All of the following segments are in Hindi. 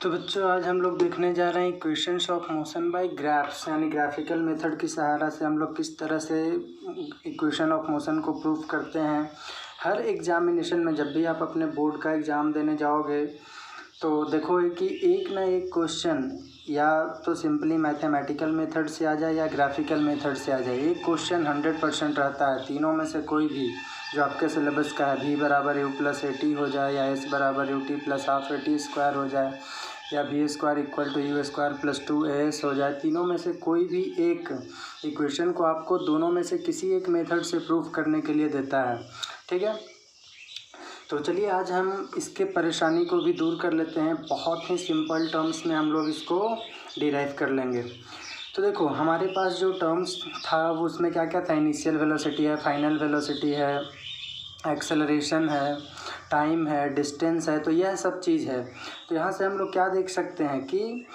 तो बच्चों आज हम लोग देखने जा रहे हैं equations of motion by graphs, यानी ग्राफिकल मेथड की सहारा से हम लोग किस तरह से इक्वेशन ऑफ मोशन को प्रूव करते हैं। हर एग्जामिनेशन में जब भी आप अपने बोर्ड का एग्ज़ाम देने जाओगे तो देखो कि एक ना एक क्वेश्चन या तो सिंपली मैथमेटिकल मेथड से आ जाए या ग्राफिकल मेथड से आ जाए। एक क्वेश्चन 100% रहता है, तीनों में से कोई भी जो आपके सिलेबस का है, v बराबर u प्लस ए टी हो जाए या s बराबर u t plus half a t square हो जाए या v square equal to u square plus 2as हो जाए। तीनों में से कोई भी एक इक्वेशन को आपको दोनों में से किसी एक मेथड से प्रूफ करने के लिए देता है। ठीक है, तो चलिए आज हम इसके परेशानी को भी दूर कर लेते हैं। बहुत ही सिंपल टर्म्स में हम लोग इसको डिराइव कर लेंगे। तो देखो हमारे पास जो टर्म्स था वो उसमें क्या क्या था, इनिशियल वेलोसिटी है, फाइनल वेलोसिटी है, एक्सेलरेशन है, टाइम है, डिस्टेंस है, तो यह सब चीज़ है। तो यहाँ से हम लोग क्या देख सकते हैं कि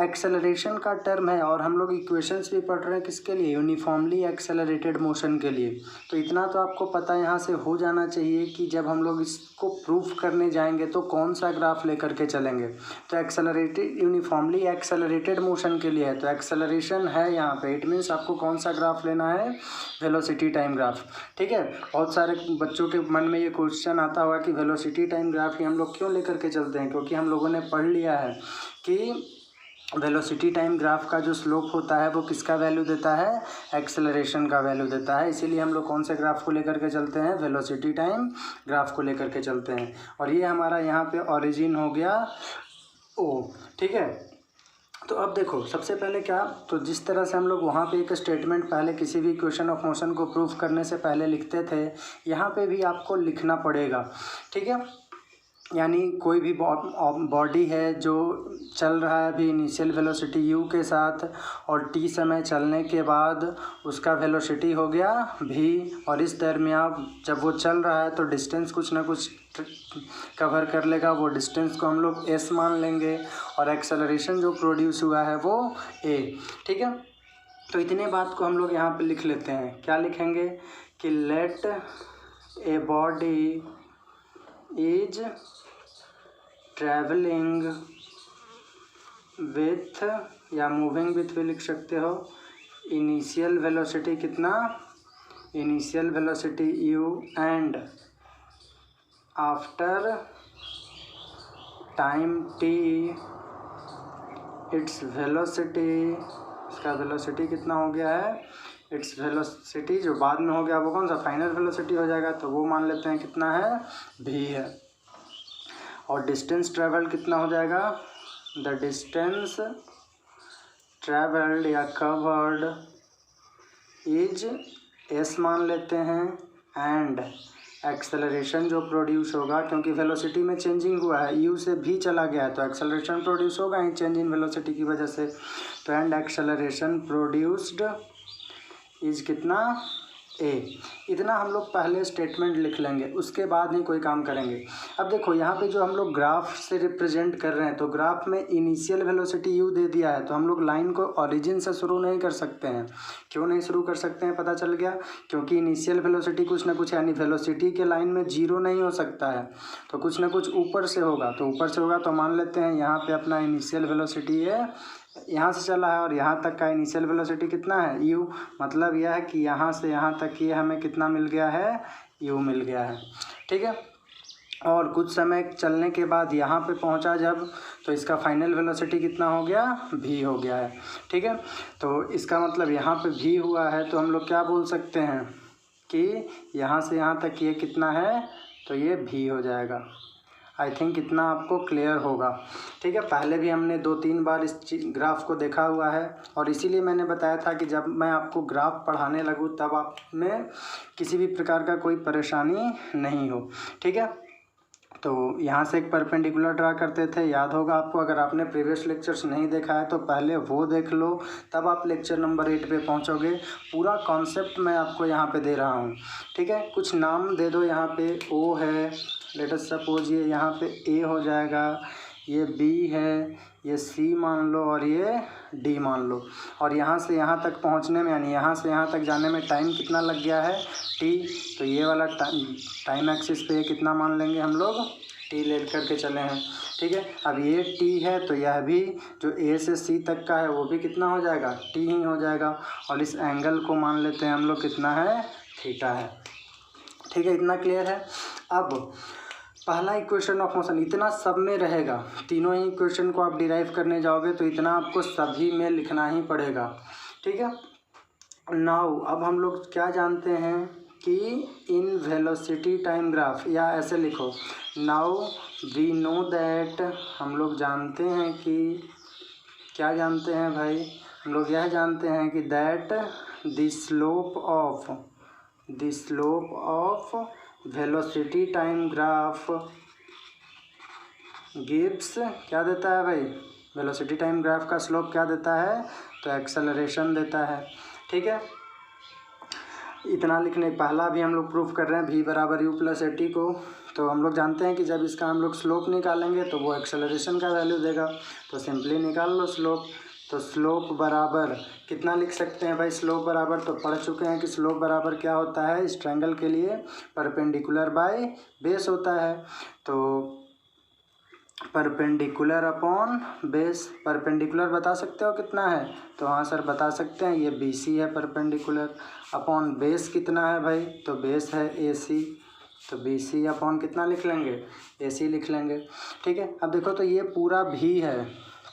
एक्सेलरेशन का टर्म है और हम लोग इक्वेशंस भी पढ़ रहे हैं किसके लिए, यूनिफॉर्मली एक्सेलरेटेड मोशन के लिए। तो इतना तो आपको पता यहाँ से हो जाना चाहिए कि जब हम लोग इसको प्रूफ करने जाएंगे तो कौन सा ग्राफ लेकर के चलेंगे। तो एक्सेलरेटेड यूनिफॉर्मली एक्सेलरेटेड मोशन के लिए है, तो एक्सेलरेशन है यहाँ पे, इट मीन्स आपको कौन सा ग्राफ लेना है, वेलोसिटी टाइम ग्राफ। ठीक है, बहुत सारे बच्चों के मन में ये क्वेश्चन आता होगा कि वेलोसिटी टाइम ग्राफ ही हम लोग क्यों लेकर के चलते हैं, क्योंकि हम लोगों ने पढ़ लिया है कि वेलोसिटी टाइम ग्राफ का जो स्लोप होता है वो किसका वैल्यू देता है, एक्सेलरेशन का वैल्यू देता है। इसीलिए हम लोग कौन से ग्राफ को लेकर के चलते हैं, वेलोसिटी टाइम ग्राफ को लेकर के चलते हैं। और ये हमारा यहाँ पे ओरिजिन हो गया ओ। ठीक है, तो अब देखो सबसे पहले क्या, तो जिस तरह से हम लोग वहाँ पे एक स्टेटमेंट पहले किसी भी इक्वेशन ऑफ मोशन को प्रूफ करने से पहले लिखते थे, यहाँ पे भी आपको लिखना पड़ेगा। ठीक है, यानी कोई भी बॉडी है जो चल रहा है अभी इनिशियल वेलोसिटी u के साथ और t समय चलने के बाद उसका वेलोसिटी हो गया v, और इस दरमियान जब वो चल रहा है तो डिस्टेंस कुछ ना कुछ कवर कर लेगा, वो डिस्टेंस को हम लोग s मान लेंगे और एक्सेलरेशन जो प्रोड्यूस हुआ है वो a। ठीक है, तो इतने बात को हम लोग यहाँ पे लिख लेते हैं। क्या लिखेंगे कि let a body is travelling with या मूविंग विथ भी लिख सकते हो, इनिशियल वेलोसिटी कितना, initial velocity u and after time t it's velocity, इसका वेलोसिटी कितना हो गया है, इट्स वेलोसिटी जो बाद में हो गया वो कौन सा, फाइनल वेलोसिटी हो जाएगा, तो वो मान लेते हैं कितना है, v है। और डिस्टेंस ट्रेवल कितना हो जाएगा, द डिस्टेंस ट्रेवल्ड या कवर्ड इज s मान लेते हैं, एंड एक्सेलरेशन जो प्रोड्यूस होगा, क्योंकि वेलोसिटी में चेंजिंग हुआ है, u से v चला गया है तो एक्सेलरेशन प्रोड्यूस होगा ही चेंज इन वेलोसिटी की वजह से। तो एंड एक्सेलरेशन प्रोड्यूस्ड इज कितना, a। इतना हम लोग पहले स्टेटमेंट लिख लेंगे, उसके बाद ही कोई काम करेंगे। अब देखो यहाँ पे जो हम लोग ग्राफ से रिप्रेजेंट कर रहे हैं, तो ग्राफ में इनिशियल वेलोसिटी u दे दिया है, तो हम लोग लाइन को ओरिजिन से शुरू नहीं कर सकते हैं। क्यों नहीं शुरू कर सकते हैं, पता चल गया, क्योंकि इनिशियल वेलोसिटी कुछ ना कुछ, यानी वेलोसिटी के लाइन में जीरो नहीं हो सकता है, तो कुछ ना कुछ ऊपर से होगा। तो ऊपर से होगा तो मान लेते हैं यहाँ पे अपना इनिशियल वेलोसिटी है, यहाँ से चला है और यहाँ तक का इनिशियल वेलोसिटी कितना है, u। मतलब यह है कि यहाँ से यहाँ तक ये हमें कितना मिल गया है, u मिल गया है। ठीक है, और कुछ समय चलने के बाद यहाँ पे पहुँचा जब, तो इसका फाइनल वेलोसिटी कितना हो गया, v हो गया है। ठीक है, तो इसका मतलब यहाँ पे v हुआ है, तो हम लोग क्या बोल सकते हैं कि यहाँ से यहाँ तक ये कितना है, तो ये v हो जाएगा। आई थिंक इतना आपको क्लियर होगा। ठीक है, पहले भी हमने 2-3 बार इस ग्राफ को देखा हुआ है, और इसीलिए मैंने बताया था कि जब मैं आपको ग्राफ पढ़ाने लगूँ तब आप में किसी भी प्रकार का कोई परेशानी नहीं हो। ठीक है, तो यहाँ से एक परपेंडिकुलर ड्रा करते थे, याद होगा आपको। अगर आपने प्रीवियस लेक्चर्स नहीं देखा है तो पहले वो देख लो, तब आप लेक्चर नंबर 8 पे पहुँचोगे। पूरा कॉन्सेप्ट मैं आपको यहाँ पे दे रहा हूँ। ठीक है, कुछ नाम दे दो, यहाँ पे O है, लेट अस सपोज ये यहाँ पे A हो जाएगा, ये B है, ये C मान लो और ये D मान लो। और यहाँ से यहाँ तक पहुँचने में, यानी यहाँ से यहाँ तक जाने में टाइम कितना लग गया है, T। तो ये वाला टाइम एक्सिस पे कितना मान लेंगे हम लोग, T ले करके चले हैं। ठीक है। अब ये टी है तो यह भी जो ए से सी तक का है वो भी कितना हो जाएगा, टी ही हो जाएगा। और इस एंगल को मान लेते हैं हम लोग कितना है, थीटा है। ठीक है, इतना क्लियर है। अब पहला इक्वेशन ऑफ मोशन इतना सब में रहेगा, तीनों ही इक्वेशन को आप डिराइव करने जाओगे तो इतना आपको सभी में लिखना ही पड़ेगा। ठीक है। नाउ अब हम लोग क्या जानते हैं कि इन वेलोसिटी टाइम ग्राफ, या ऐसे लिखो, नाउ वी नो दैट, हम लोग जानते हैं कि, क्या जानते हैं भाई, हम लोग यह जानते हैं कि that the slope of velocity time graph gives, क्या देता है भाई, वेलोसिटी टाइम ग्राफ का स्लोप क्या देता है, तो एक्सेलरेशन देता है। ठीक है, इतना लिखने, पहला भी हम लोग प्रूफ कर रहे हैं v बराबर u प्लस ए टी को, तो हम लोग जानते हैं कि जब इसका हम लोग स्लोप निकालेंगे तो वो एक्सेलरेशन का वैल्यू देगा, तो सिंपली निकाल लो स्लोप। तो स्लोप बराबर कितना लिख सकते हैं भाई, स्लोप बराबर तो पढ़ चुके हैं कि स्लोप बराबर क्या होता है, इस ट्रायंगल के लिए परपेंडिकुलर बाय बेस होता है। तो परपेंडिकुलर अपॉन बेस, परपेंडिकुलर बता सकते हो कितना है, तो हाँ सर बता सकते हैं, ये बी सी है परपेंडिकुलर, अपॉन बेस कितना है भाई, तो बेस है ए सी, तो बी सी अपॉन कितना लिख लेंगे, ए सी लिख लेंगे। ठीक है, अब देखो तो ये पूरा भी है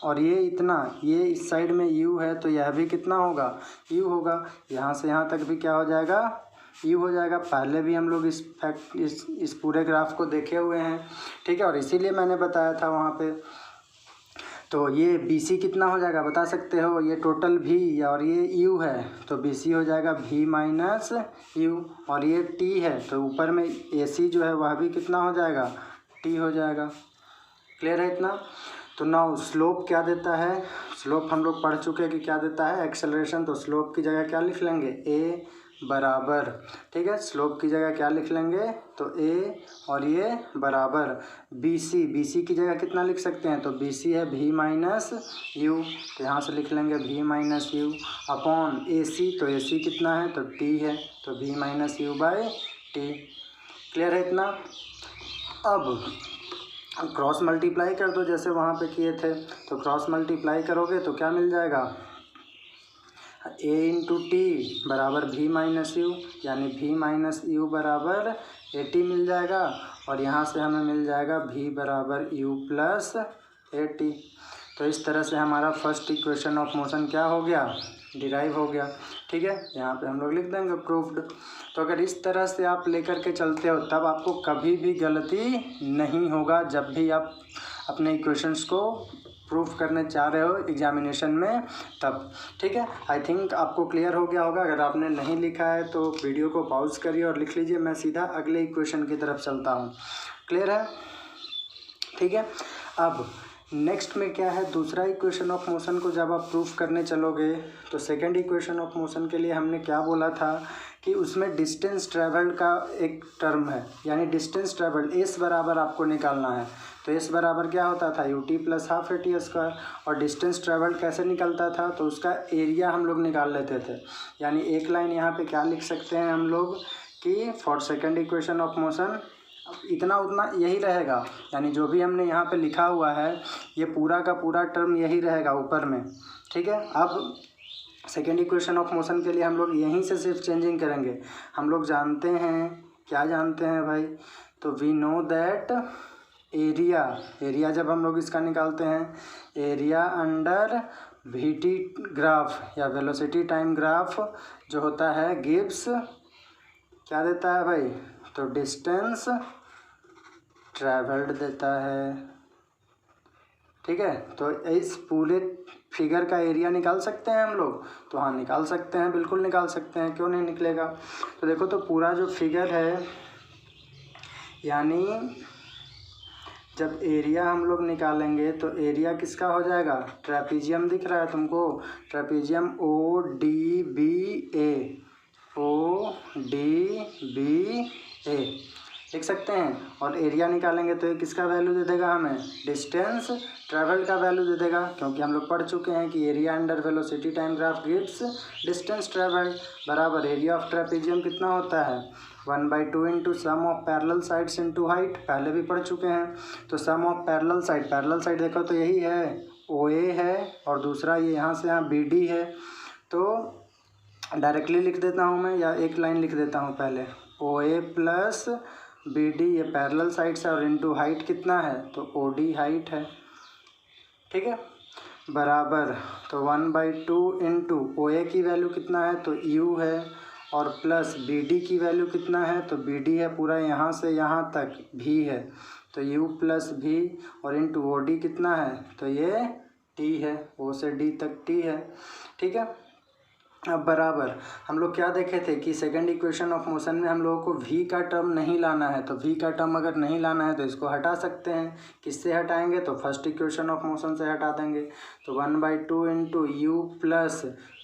और ये इतना, ये इस साइड में यू है तो यह भी कितना होगा, यू होगा, यहाँ से यहाँ तक भी क्या हो जाएगा, यू हो जाएगा। पहले भी हम लोग इस पूरे ग्राफ को देखे हुए हैं। ठीक है, और इसीलिए मैंने बताया था वहाँ पे। तो ये बी सी कितना हो जाएगा बता सकते हो, ये टोटल भी और ये यू है तो बी सी हो जाएगा भी माइनस यू, और ये टी है तो ऊपर में ए सी जो है वह भी कितना हो जाएगा, टी हो जाएगा। क्लियर है इतना। तो नाउ स्लोप क्या देता है, स्लोप हम लोग पढ़ चुके हैं कि क्या देता है, एक्सेलरेशन। तो स्लोप की जगह क्या लिख लेंगे, ए बराबर, ठीक है, स्लोप की जगह क्या लिख लेंगे, तो ए और ये बराबर बी सी, बी सी की जगह कितना लिख सकते हैं, तो बी सी है भी माइनस यू, तो यहाँ से लिख लेंगे भी माइनस यू, अपॉन ए सी, तो ए सी कितना है, तो टी है, तो भी minus u by t. Clear है इतना। अब क्रॉस मल्टीप्लाई कर दो जैसे वहाँ पे किए थे, तो क्रॉस मल्टीप्लाई करोगे तो क्या मिल जाएगा, ए इंटू टी बराबर भी माइनस यू, यानी भी माइनस यू बराबर ए टी मिल जाएगा, और यहाँ से हमें मिल जाएगा भी बराबर यू प्लस ए टी। तो इस तरह से हमारा फर्स्ट इक्वेशन ऑफ मोशन क्या हो गया, डिराइव हो गया। ठीक है, यहाँ पे हम लोग लिख देंगे प्रूफ्ड। तो अगर इस तरह से आप लेकर के चलते हो तब आपको कभी भी गलती नहीं होगा, जब भी आप अपने इक्वेशंस को प्रूफ करने चाह रहे हो एग्जामिनेशन में तब। ठीक है, आई थिंक आपको क्लियर हो गया होगा। अगर आपने नहीं लिखा है तो वीडियो को पॉज करिए और लिख लीजिए, मैं सीधा अगले इक्वेशन की तरफ चलता हूँ। क्लियर है, ठीक है। अब नेक्स्ट में क्या है, दूसरा इक्वेशन ऑफ मोशन को जब आप प्रूफ करने चलोगे तो सेकंड इक्वेशन ऑफ मोशन के लिए हमने क्या बोला था कि उसमें डिस्टेंस ट्रेवल्ड का एक टर्म है, यानी डिस्टेंस ट्रेवल्ड एस बराबर आपको निकालना है। तो एस बराबर क्या होता था, you t plus half a t square, और डिस्टेंस ट्रेवल्ड कैसे निकलता था, तो उसका एरिया हम लोग निकाल लेते थे। यानी एक लाइन यहाँ पे क्या लिख सकते हैं हम लोग कि for second equation of motion इतना उतना यही रहेगा, यानी जो भी हमने यहाँ पे लिखा हुआ है ये पूरा का पूरा टर्म यही रहेगा ऊपर में। ठीक है, अब सेकेंड इक्वेशन ऑफ मोशन के लिए हम लोग यहीं से सिर्फ चेंजिंग करेंगे। हम लोग जानते हैं, क्या जानते हैं भाई, तो वी नो दैट एरिया जब हम लोग इसका निकालते हैं, area under we T graph या वेलोसिटी टाइम ग्राफ जो होता है गिव्स, क्या देता है भाई, तो डिस्टेंस ट्रैवल्ड देता है। ठीक है, तो इस पूरे फिगर का एरिया निकाल सकते हैं हम लोग, तो हाँ निकाल सकते हैं, बिल्कुल निकाल सकते हैं, क्यों नहीं निकलेगा। तो देखो तो पूरा जो फिगर है, यानी जब एरिया हम लोग निकालेंगे तो एरिया किसका हो जाएगा, ट्रेपीजियम दिख रहा है तुमको, ट्रेपीजियम ओ डी बी ए, ओ डी बी ए, लिख सकते हैं। और एरिया निकालेंगे तो ये किसका वैल्यू दे देगा हमें, डिस्टेंस ट्रेवल्ड का वैल्यू दे देगा, क्योंकि हम लोग पढ़ चुके हैं कि area under velocity time graph gives distance travelled बराबर एरिया ऑफ ट्रेपेजियम कितना होता है 1/2 into sum of parallel sides into height, पहले भी पढ़ चुके हैं। तो सम ऑफ पैरेलल साइड देखो तो यही है OA है और दूसरा ये यहाँ से यहाँ BD है। तो डायरेक्टली लिख देता हूँ मैं या एक लाइन लिख देता हूँ पहले, OA प्लस BD ये पैरेलल साइड्स है और इनटू हाइट कितना है तो OD हाइट है, ठीक है, बराबर तो 1/2 इंटू OA की वैल्यू कितना है तो U है और प्लस BD की वैल्यू कितना है तो BD है पूरा यहाँ से यहाँ तक V है तो U प्लस V और इंटू OD कितना है तो ये T है, O से D तक T है, ठीक है। अब बराबर हम लोग क्या देखे थे कि सेकंड इक्वेशन ऑफ मोशन में हम लोगों को V का टर्म नहीं लाना है, तो V का टर्म अगर नहीं लाना है तो इसको हटा सकते हैं। किससे हटाएंगे तो फर्स्ट इक्वेशन ऑफ मोशन से हटा देंगे। तो 1/2 इंटू U प्लस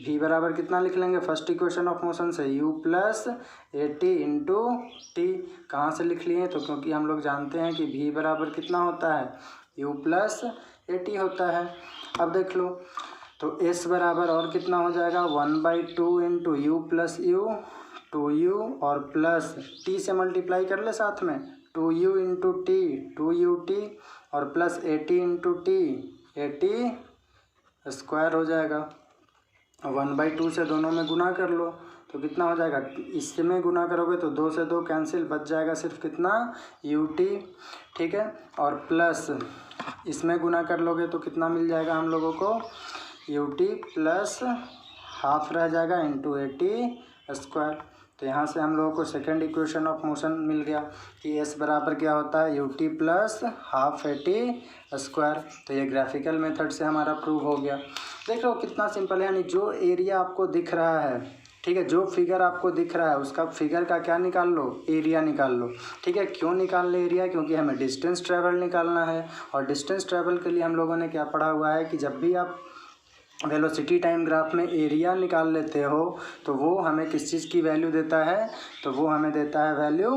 V बराबर कितना लिख लेंगे फर्स्ट इक्वेशन ऑफ मोशन से U plus AT into T। कहाँ से लिख लिए तो क्योंकि हम लोग जानते हैं कि V बराबर कितना होता है U प्लस AT होता है। अब देख लो तो S बराबर और कितना हो जाएगा 1/2 into U plus U 2U और प्लस T से मल्टीप्लाई कर ले साथ में 2U इंटू T 2UT और plus AT into T AT square हो जाएगा। 1/2 से दोनों में गुना कर लो तो कितना हो जाएगा, इसमें गुना करोगे तो 2 से 2 कैंसिल, बच जाएगा सिर्फ कितना UT, ठीक है, और प्लस इसमें गुना कर लोगे तो कितना मिल जाएगा हम लोगों को UT प्लस हाफ रह जाएगा इंटू AT स्क्वायर। तो यहाँ से हम लोगों को सेकंड इक्वेशन ऑफ मोशन मिल गया कि S बराबर क्या होता है UT plus half AT square. तो ये ग्राफिकल मेथड से हमारा प्रूव हो गया। देख लो कितना सिंपल है, यानी जो एरिया आपको दिख रहा है, ठीक है, जो फिगर आपको दिख रहा है उसका फिगर का क्या निकाल लो, एरिया निकाल लो, ठीक है। क्यों निकाल ले एरिया, क्योंकि हमें डिस्टेंस ट्रेवल निकालना है और डिस्टेंस ट्रेवल के लिए हम लोगों ने क्या पढ़ा हुआ है कि जब भी आप वेलोसिटी टाइम ग्राफ में एरिया निकाल लेते हो तो वो हमें किस चीज़ की वैल्यू देता है, तो वो हमें देता है वैल्यू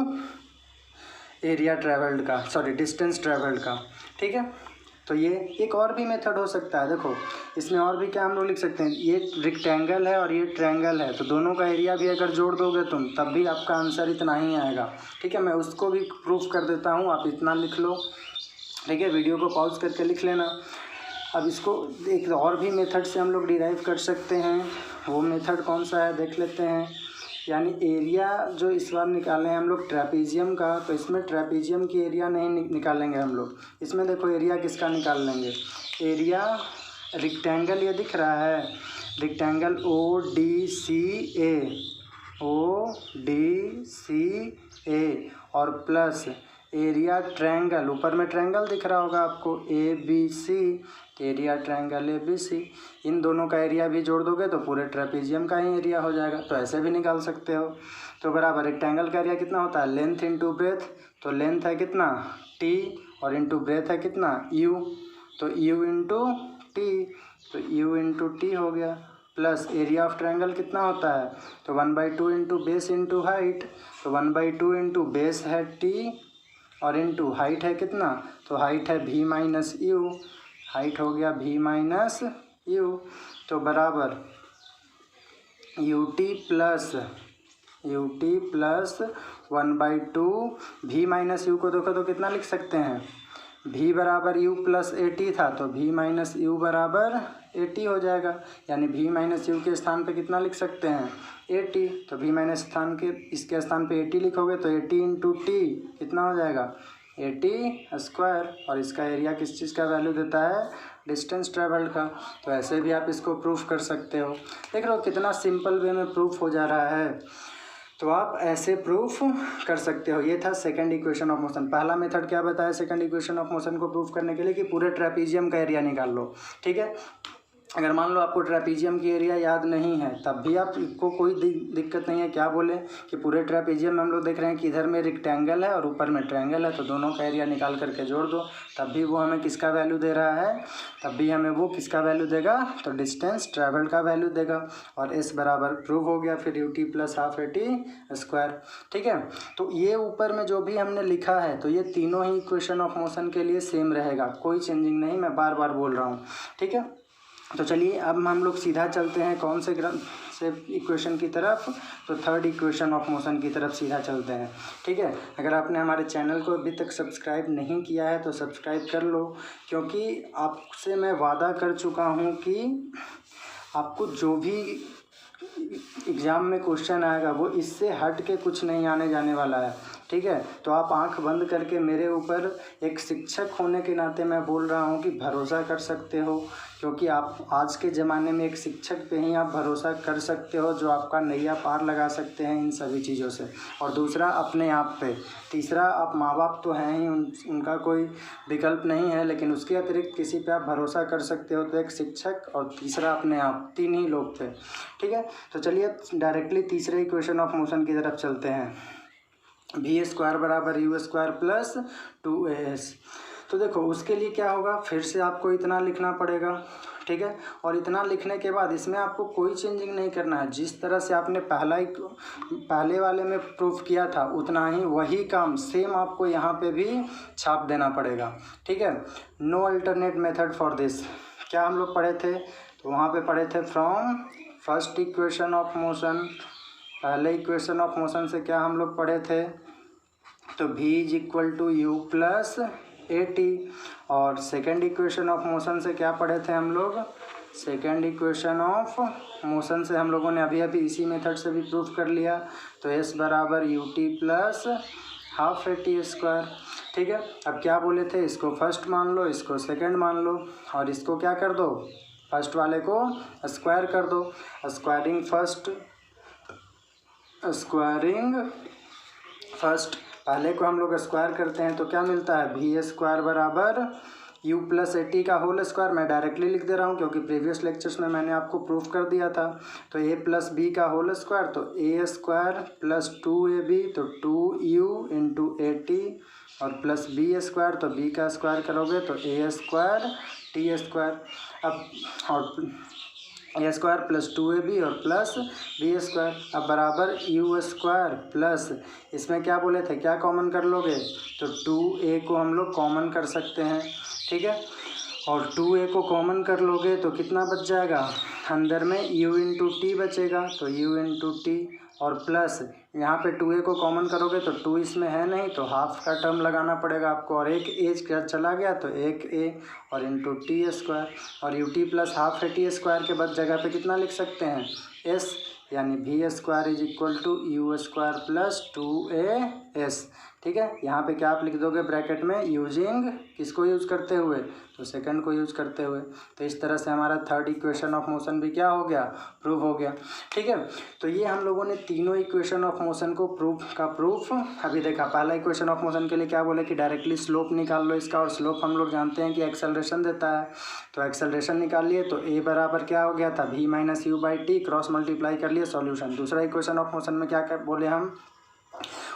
एरिया ट्रेवल्ड का, सॉरी डिस्टेंस ट्रेवल्ड का, ठीक है। तो ये एक और भी मेथड हो सकता है, देखो इसमें और भी क्या हम लोग लिख सकते हैं, ये रेक्टेंगल है और ये ट्रायंगल है, तो दोनों का एरिया भी अगर जोड़ दोगे तुम तब भी आपका आंसर इतना ही आएगा, ठीक है। मैं उसको भी प्रूफ कर देता हूँ, आप इतना लिख लो, ठीक है, वीडियो को पॉज करके लिख लेना। अब इसको एक और भी मेथड से हम लोग डिराइव कर सकते हैं, वो मेथड कौन सा है देख लेते हैं। यानी एरिया जो इस बार निकाले हैं हम लोग ट्रेपेजियम का, तो इसमें ट्रेपेजियम की एरिया नहीं निकालेंगे हम लोग, इसमें देखो एरिया किसका निकाल लेंगे, एरिया रेक्टेंगल ये दिख रहा है, रेक्टेंगल ODCA और प्लस एरिया ट्रायंगल, ऊपर में ट्रायंगल दिख रहा होगा आपको ABC, एरिया ट्रायंगल ABC, इन दोनों का एरिया भी जोड़ दोगे तो पूरे ट्रेपेजियम का ही एरिया हो जाएगा। तो ऐसे भी निकाल सकते हो। तो बराबर रेक्टेंगल का एरिया कितना होता है, लेंथ इंटू ब्रेथ, तो लेंथ है कितना T और इंटू ब्रेथ है कितना U, तो U इंटू T, तो U इंटू T हो गया। प्लस एरिया ऑफ ट्रायंगल कितना होता है, तो 1/2 इंटू बेस इंटू हाइट, तो 1/2 इंटू बेस है T और इंटू हाइट है कितना, तो हाइट है V माइनस U, हाइट हो गया V माइनस U, तो बराबर UT plus 1/2 V minus U को देखो तो कितना लिख सकते हैं, V बराबर U प्लस AT था तो V माइनस U बराबर AT हो जाएगा, यानी V माइनस U के स्थान पे कितना लिख सकते हैं AT, तो V माइनस स्थान के इसके स्थान पे AT लिखोगे तो AT इंटू T कितना हो जाएगा AT स्क्वायर, और इसका एरिया किस चीज़ का वैल्यू देता है, डिस्टेंस ट्रेवल्ड का। तो ऐसे भी आप इसको प्रूफ कर सकते हो। देख लो कितना सिंपल वे में प्रूफ हो जा रहा है, तो आप ऐसे प्रूफ कर सकते हो। ये था सेकंड इक्वेशन ऑफ मोशन। पहला मेथड क्या बताया सेकंड इक्वेशन ऑफ मोशन को प्रूफ करने के लिए कि पूरे ट्रेपेजियम का एरिया निकाल लो, ठीक है। अगर मान लो आपको ट्रेपीजियम की एरिया याद नहीं है तब भी आप को कोई दिक्कत नहीं है। क्या बोले कि पूरे ट्रेपीजियम में हम लोग देख रहे हैं कि इधर में रेक्टेंगल है और ऊपर में ट्रायंगल है, तो दोनों का एरिया निकाल करके जोड़ दो, तब भी वो हमें किसका वैल्यू दे रहा है, तब भी हमें वो किसका वैल्यू देगा, तो डिस्टेंस ट्रैवल का वैल्यू देगा। और इस बराबर प्रूव हो गया फिर ut प्लस हाफ AT²। ठीक है, तो ये ऊपर में जो भी हमने लिखा है तो ये तीनों ही इक्वेशन ऑफ मोशन के लिए सेम रहेगा, कोई चेंजिंग नहीं, मैं बार बार बोल रहा हूँ। ठीक है, तो चलिए अब हम लोग सीधा चलते हैं कौन से इक्वेशन की तरफ, तो थर्ड इक्वेशन ऑफ मोशन की तरफ सीधा चलते हैं। ठीक है, अगर आपने हमारे चैनल को अभी तक सब्सक्राइब नहीं किया है तो सब्सक्राइब कर लो, क्योंकि आपसे मैं वादा कर चुका हूँ कि आपको जो भी एग्ज़ाम में क्वेश्चन आएगा वो इससे हट के कुछ नहीं आने जाने वाला है। ठीक है, तो आप आंख बंद करके मेरे ऊपर एक शिक्षक होने के नाते मैं बोल रहा हूँ कि भरोसा कर सकते हो, क्योंकि आप आज के ज़माने में एक शिक्षक पे ही आप भरोसा कर सकते हो जो आपका नैया पार लगा सकते हैं इन सभी चीज़ों से। और दूसरा अपने आप पे, तीसरा आप माँ बाप तो हैं ही, उनका कोई विकल्प नहीं है, लेकिन उसके अतिरिक्त किसी पे आप भरोसा कर सकते हो तो एक शिक्षक, और तीसरा अपने आप, तीन ही लोग थे। ठीक है, तो चलिए डायरेक्टली तीसरे इक्वेशन ऑफ मोशन की तरफ चलते हैं। v² बराबर u² प्लस 2as। तो देखो उसके लिए क्या होगा, फिर से आपको इतना लिखना पड़ेगा। ठीक है, और इतना लिखने के बाद इसमें आपको कोई चेंजिंग नहीं करना है, जिस तरह से आपने पहले वाले में प्रूफ किया था उतना ही वही काम सेम आपको यहाँ पे भी छाप देना पड़ेगा। ठीक है, no alternate method for this. क्या हम लोग पढ़े थे, तो वहाँ पे पढ़े थे from first equation of motion. पहले इक्वेशन ऑफ मोशन से क्या हम लोग पढ़े थे, तो v = u प्लस AT। और सेकेंड इक्वेशन ऑफ मोशन से क्या पढ़े थे हम लोग, सेकेंड इक्वेशन ऑफ मोशन से हम लोगों ने अभी अभी इसी मेथड से भी प्रूफ कर लिया, तो s बराबर ut प्लस हाफ AT²। ठीक है, अब क्या बोले थे, इसको फर्स्ट मान लो, इसको सेकेंड मान लो, और इसको क्या कर दो, फर्स्ट वाले को स्क्वायर कर दो। स्क्वायरिंग फर्स्ट पहले को हम लोग स्क्वायर करते हैं तो क्या मिलता है, v² बराबर u प्लस AT का होल स्क्वायर। मैं डायरेक्टली लिख दे रहा हूँ क्योंकि प्रीवियस लेक्चर्स में मैंने आपको प्रूफ कर दिया था। तो a प्लस b का होल स्क्वायर, तो a² प्लस 2ab, तो 2u इंटू AT, और प्लस b², तो b का स्क्वायर करोगे तो a² t²। अब और a² प्लस 2ab और प्लस b², अब बराबर u² प्लस, इसमें क्या बोले थे, क्या कॉमन कर लोगे, तो 2a को हम लोग कॉमन कर सकते हैं। ठीक है, और 2a को कॉमन कर लोगे तो कितना बच जाएगा, अंदर में u इंटू टी बचेगा, तो u इंटू टी, और प्लस यहाँ पे 2a को कॉमन करोगे तो 2 इसमें है नहीं, तो हाफ का टर्म लगाना पड़ेगा आपको, और एक एज क्या चला गया तो एक a, और इंटू t², और ut प्लस हाफ AT² के बाद जगह पे कितना लिख सकते हैं, s, यानी v² = u² प्लस 2as। ठीक है, यहाँ पे क्या आप लिख दोगे ब्रैकेट में, यूजिंग किसको यूज़ करते हुए, तो सेकंड को यूज़ करते हुए। तो इस तरह से हमारा थर्ड इक्वेशन ऑफ मोशन भी क्या हो गया, प्रूव हो गया। ठीक है, तो ये हम लोगों ने तीनों इक्वेशन ऑफ मोशन को प्रूफ अभी देखा। पहला इक्वेशन ऑफ मोशन के लिए क्या बोले कि डायरेक्टली स्लोप निकाल लो इसका, और स्लोप हम लोग जानते हैं कि एक्सेलरेशन देता है, तो एक्सेलरेशन निकाल लिए, तो a बराबर क्या हो गया था, v - u/t, क्रॉस मल्टीप्लाई कर लिए, सॉल्यूशन। दूसरा इक्वेशन ऑफ मोशन में क्या बोले हम,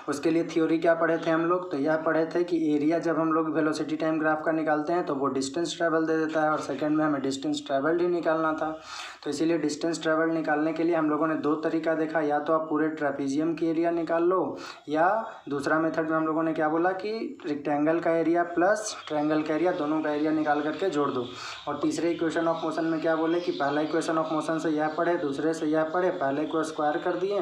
उसके लिए थ्योरी क्या पढ़े थे हम लोग, तो यह पढ़े थे कि एरिया जब हम लोग वेलोसिटी टाइम ग्राफ का निकालते हैं तो वो डिस्टेंस ट्रैवल दे देता है, और सेकंड में हमें डिस्टेंस ट्रैवल्ड ही निकालना था। तो इसीलिए डिस्टेंस ट्रैवल निकालने के लिए हम लोगों ने दो तरीका देखा, या तो आप पूरे ट्रेपीजियम की एरिया निकाल लो, या दूसरा मेथड में हम लोगों ने क्या बोला कि रेक्टेंगल का एरिया प्लस ट्रायंगल का एरिया, दोनों का एरिया निकाल करके जोड़ दो। और तीसरे इक्वेशन ऑफ मोशन में क्या बोले कि पहला इक्वेशन ऑफ मोशन से यह पढ़े, दूसरे से यह पढ़े, पहले को स्क्वायर कर दिए,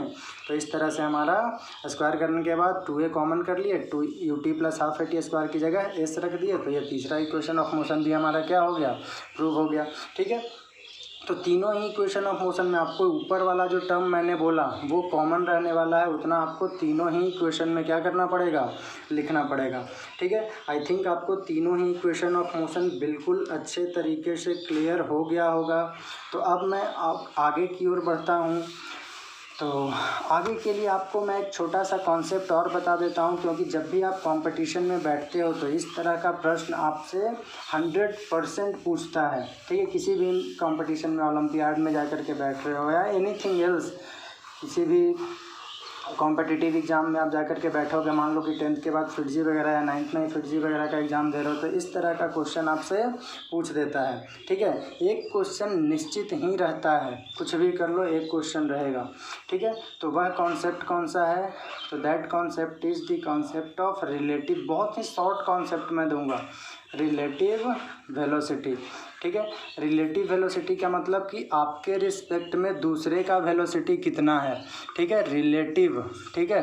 तो इस तरह से हमारा स्क्वायर करने के बाद 2a कॉमन कर लिए, 2ut प्लस हाफ AT² की जगह s रख दिए, तो ये तीसरा इक्वेशन ऑफ मोशन भी हमारा क्या हो गया, प्रूव हो गया। ठीक है, तो तीनों ही इक्वेशन ऑफ मोशन में आपको ऊपर वाला जो टर्म मैंने बोला वो कॉमन रहने वाला है, उतना आपको तीनों ही इक्वेशन में क्या करना पड़ेगा, लिखना पड़ेगा। ठीक है, आई थिंक आपको तीनों ही इक्वेशन ऑफ मोशन बिल्कुल अच्छे तरीके से क्लियर हो गया होगा। तो अब मैं आगे की ओर बढ़ता हूँ। तो आगे के लिए आपको मैं एक छोटा सा कॉन्सेप्ट और बता देता हूँ, क्योंकि जब भी आप कंपटीशन में बैठते हो तो इस तरह का प्रश्न आपसे 100% पूछता है। ठीक है, किसी भी कंपटीशन में, ओलंपियाड में जा कर के बैठ रहे हो या एनीथिंग एल्स, किसी भी कॉम्पिटिटिव एग्ज़ाम में आप जाकर के बैठोगे, मान लो कि 10th के बाद फिटजी वगैरह या 9th में फिटजी वगैरह का एग्ज़ाम दे रहे हो, तो इस तरह का क्वेश्चन आपसे पूछ देता है। ठीक है, एक क्वेश्चन निश्चित ही रहता है, कुछ भी कर लो एक क्वेश्चन रहेगा। ठीक है, तो वह कॉन्सेप्ट कौन सा है? तो that concept is the concept of relative. बहुत ही शॉर्ट कॉन्सेप्ट मैं दूंगा, रिलेटिव वेलोसिटी। ठीक है, रिलेटिव वेलोसिटी का मतलब कि आपके रिस्पेक्ट में दूसरे का वेलोसिटी कितना है। ठीक है, रिलेटिव। ठीक है,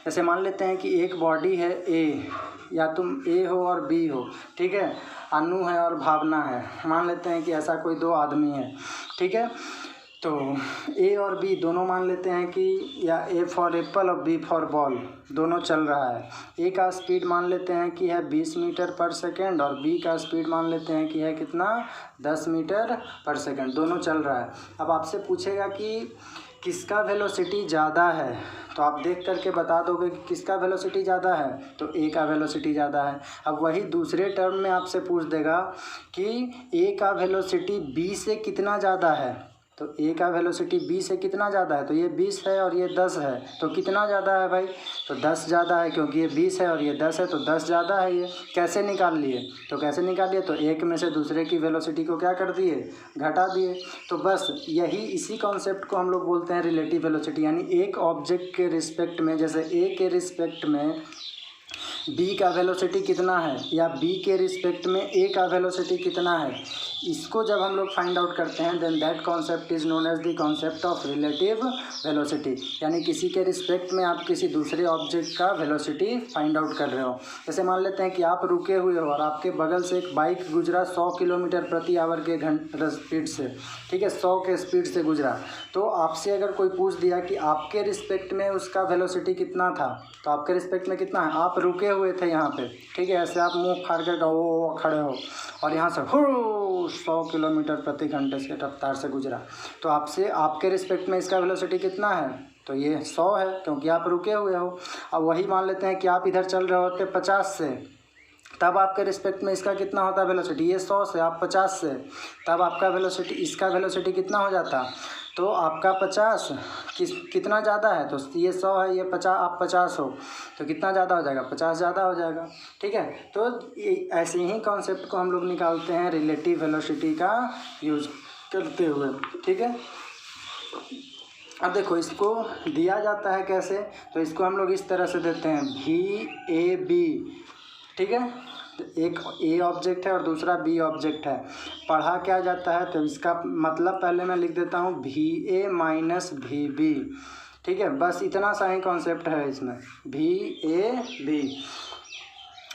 जैसे मान लेते हैं कि एक बॉडी है ए, या तुम ए हो और बी हो। ठीक है, अनु है और भावना है, मान लेते हैं कि ऐसा कोई दो आदमी है। ठीक है, तो ए और बी दोनों मान लेते हैं कि, या ए फॉर एप्पल और बी फॉर बॉल, दोनों चल रहा है। ए का स्पीड मान लेते हैं कि है 20 मीटर पर सेकेंड और बी का स्पीड मान लेते हैं कि है कितना, 10 मीटर पर सेकेंड, दोनों चल रहा है। अब आपसे पूछेगा कि किसका वेलोसिटी ज़्यादा है, तो आप देख करके बता दोगे कि किसका वेलोसिटी ज़्यादा है, तो ए का वेलोसिटी ज़्यादा है। अब वही दूसरे टर्म में आपसे पूछ देगा कि ए का वेलोसिटी बी से कितना ज़्यादा है, तो ए का वेलोसिटी बी से कितना ज़्यादा है, तो ये 20 है और ये 10 है, तो कितना ज़्यादा है भाई, तो 10 ज़्यादा है, क्योंकि ये 20 है और ये 10 है, तो 10 ज़्यादा है। ये कैसे निकाल लिए, तो कैसे निकाल लिए, तो एक में से दूसरे की वेलोसिटी को क्या कर दिए, घटा दिए। तो बस यही, इसी कॉन्सेप्ट को हम लोग बोलते हैं रिलेटिव वेलोसिटी। यानी एक ऑब्जेक्ट के रिस्पेक्ट में, जैसे ए के रिस्पेक्ट में बी का वेलोसिटी कितना है, या बी के रिस्पेक्ट में ए का वेलोसिटी कितना है, इसको जब हम लोग फाइंड आउट करते हैं, then that concept is known as the concept of relative velocity. यानी किसी के रिस्पेक्ट में आप किसी दूसरे ऑब्जेक्ट का वेलोसिटी फाइंड आउट कर रहे हो। जैसे मान लेते हैं कि आप रुके हुए हो और आपके बगल से एक बाइक गुजरा 100 किलोमीटर प्रति आवर के स्पीड से। ठीक है, 100 के स्पीड से गुजरा, तो आपसे अगर कोई पूछ दिया कि आपके रिस्पेक्ट में उसका वेलोसिटी कितना था, तो आपके रिस्पेक्ट में कितना है, आप रुके हुए थे यहाँ पे। ठीक है, ऐसे आप मुंह फाड़ कर खड़े हो और यहाँ से 100 किलोमीटर प्रति घंटे से रफ्तार से गुजरा, तो आपसे, आपके रिस्पेक्ट में इसका वेलोसिटी कितना है, तो ये 100 है, क्योंकि आप रुके हुए हो। अब वही मान लेते हैं कि आप इधर चल रहे होते 50 से, तब आपके रिस्पेक्ट में इसका कितना होता है वेलोसिटी, ये 100 से, आप 50 से, तब आपका वेलोसिटी, इसका वेलोसिटी कितना हो जाता, तो आपका 50 कितना ज़्यादा है, तो ये 100 है, ये 50, आप 50 हो, तो कितना ज़्यादा हो जाएगा, 50 ज़्यादा हो जाएगा। ठीक है, तो ऐसे ही कॉन्सेप्ट को हम लोग निकालते हैं रिलेटिव वेलोसिटी का यूज़ करते हुए। ठीक है, अब देखो इसको दिया जाता है कैसे, तो इसको हम लोग इस तरह से देते हैं VAB। ठीक है, तो एक ए ऑब्जेक्ट है और दूसरा बी ऑब्जेक्ट है, पढ़ा क्या जाता है, तो इसका मतलब पहले मैं लिख देता हूँ VA माइनस VB। ठीक है, बस इतना सा ही कॉन्सेप्ट है इसमें, VAB।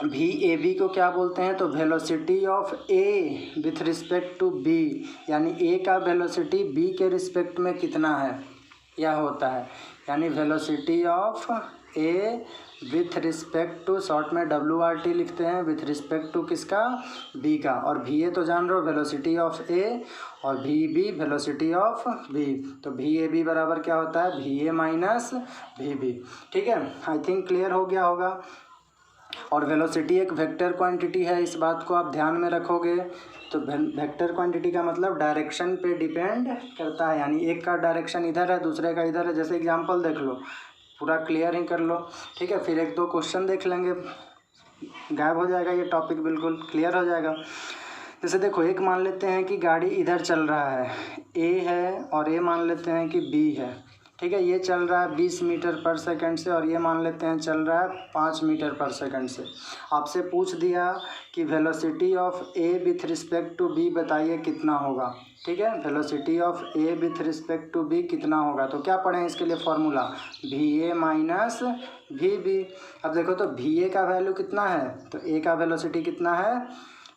VAB को क्या बोलते हैं, तो velocity of A with respect to B, यानी ए का वेलोसिटी बी के रिस्पेक्ट में कितना है, यह होता है। यानी velocity of A with respect to, short में WRT लिखते हैं, विथ रिस्पेक्ट टू किसका, बी का। और VA तो जान रहे हो वेलोसिटी ऑफ ए, और VB वेलोसिटी ऑफ बी, तो VAB बराबर क्या होता है, VA माइनस VB। ठीक है, आई थिंक क्लियर हो गया होगा। और वेलोसिटी एक वेक्टर क्वांटिटी है, इस बात को आप ध्यान में रखोगे। तो वेक्टर क्वांटिटी का मतलब डायरेक्शन पे डिपेंड करता है, यानी एक का डायरेक्शन इधर है, दूसरे का इधर है। जैसे एग्जांपल देख लो, पूरा क्लियर ही कर लो। ठीक है, फिर एक दो क्वेश्चन देख लेंगे, गायब हो जाएगा ये टॉपिक, बिल्कुल क्लियर हो जाएगा। जैसे देखो, एक मान लेते हैं कि गाड़ी इधर चल रहा है, ए है, और ये मान लेते हैं कि बी है। ठीक है, ये चल रहा है 20 मीटर पर सेकंड से, और ये मान लेते हैं चल रहा है 5 मीटर पर सेकंड से। आपसे पूछ दिया कि velocity of A with respect to B बताइए कितना होगा। ठीक है, velocity of A with respect to B कितना होगा, तो क्या पढ़ें इसके लिए फॉर्मूला, VA माइनस VB। अब देखो, तो VA का वैल्यू कितना है, तो ए का वेलोसिटी कितना है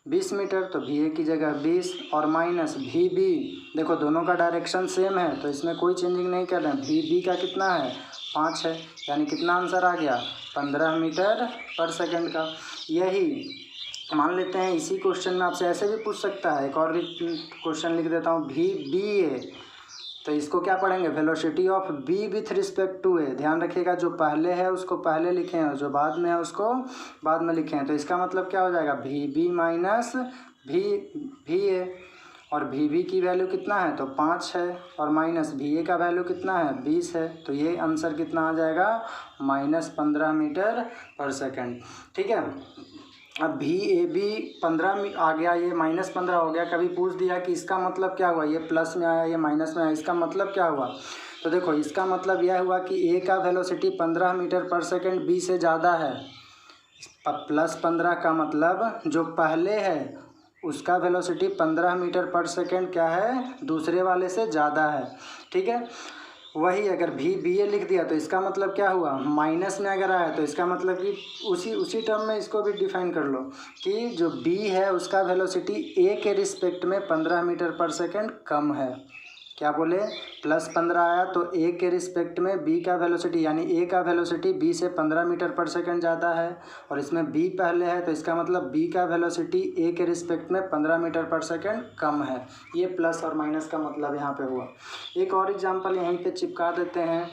20 मीटर, तो VA की जगह 20 और माइनस VB। देखो दोनों का डायरेक्शन सेम है, तो इसमें कोई चेंजिंग नहीं कर रहे हैं। VB का कितना है 5 है, यानी कितना आंसर आ गया 15 मीटर पर सेकंड का। यही मान लेते हैं, इसी क्वेश्चन में आपसे ऐसे भी पूछ सकता है। एक और भी क्वेश्चन लिख देता हूँ, VBA तो इसको क्या पढ़ेंगे, velocity of b with respect to a. ध्यान रखिएगा, जो पहले है उसको पहले लिखे हैं और जो बाद में है उसको बाद में लिखे हैं। तो इसका मतलब क्या हो जाएगा, V B minus V A. और वी बी की वैल्यू कितना है, तो 5 है, और माइनस वी ए का वैल्यू कितना है, 20 है। तो ये आंसर कितना आ जाएगा, -15 मीटर पर सेकंड। ठीक है, अब वी ए बी 15 आ गया, ये -15 हो गया। कभी पूछ दिया कि इसका मतलब क्या हुआ, ये प्लस में आया, ये माइनस में आया, इसका मतलब क्या हुआ। तो देखो, इसका मतलब यह हुआ कि ए का वेलोसिटी 15 मीटर पर सेकंड बी से ज़्यादा है। +15 का मतलब जो पहले है उसका वेलोसिटी 15 मीटर पर सेकंड क्या है, दूसरे वाले से ज़्यादा है। ठीक है, वही अगर भी बी ए लिख दिया तो इसका मतलब क्या हुआ, माइनस में अगर आया तो इसका मतलब कि उसी टर्म में इसको भी डिफाइन कर लो कि जो बी है उसका वेलोसिटी ए के रिस्पेक्ट में 15 मीटर पर सेकंड कम है। क्या बोले, +15 आया तो ए के रिस्पेक्ट में बी का वेलोसिटी, यानी ए का वेलोसिटी बी से 15 मीटर पर सेकंड ज़्यादा है, और इसमें बी पहले है तो इसका मतलब बी का वेलोसिटी ए के रिस्पेक्ट में 15 मीटर पर सेकंड कम है। ये प्लस और माइनस का मतलब यहाँ पे हुआ। एक और एग्जांपल यहीं पे चिपका देते हैं।